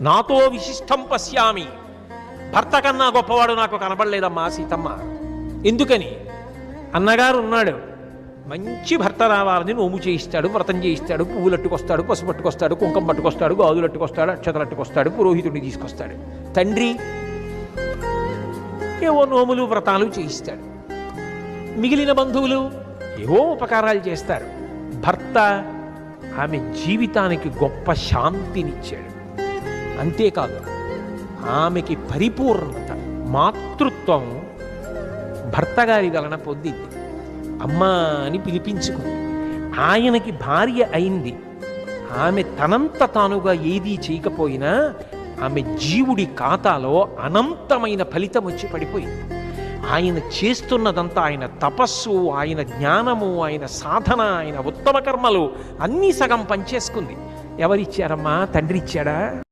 నాతో విశిష్టం పశ్యామి, భర్త కన్నా గొప్పవాడు నాకు కనబడలేదమ్మా సీతమ్మ. ఎందుకని? అన్నగారు ఉన్నాడు, మంచి భర్త రావాలని నోము చేయిస్తాడు, వ్రతం చేయిస్తాడు, పువ్వులు అట్టుకొస్తాడు, పసుపు పట్టుకొస్తాడు, కుంకం పట్టుకొస్తాడు, గాజులు అట్టుకొస్తాడు, అక్షతలు అట్టుకొస్తాడు, పురోహితుడిని తీసుకొస్తాడు. తండ్రి ఏవో నోములు వ్రతాలు చేయిస్తాడు. మిగిలిన బంధువులు ఏవో ఉపకారాలు చేస్తారు. భర్త ఆమె జీవితానికి గొప్ప శాంతినిచ్చాడు. అంతేకాదు, ఆమెకి పరిపూర్ణత, మాతృత్వం భర్త గారి వలన పొందింది. అమ్మా అని పిలిపించుకుంది. ఆయనకి భార్య అయింది. ఆమె తనంత తానుగా ఏదీ చేయకపోయినా ఆమె జీవుడి ఖాతాలో అనంతమైన ఫలితం వచ్చి పడిపోయింది. ఆయన చేస్తున్నదంతా, ఆయన తపస్సు, ఆయన జ్ఞానము, ఆయన సాధన, ఆయన ఉత్తమ కర్మలు అన్నీ సగం పనిచేసుకుంది. ఎవరిచ్చారమ్మా? తండ్రి ఇచ్చాడా?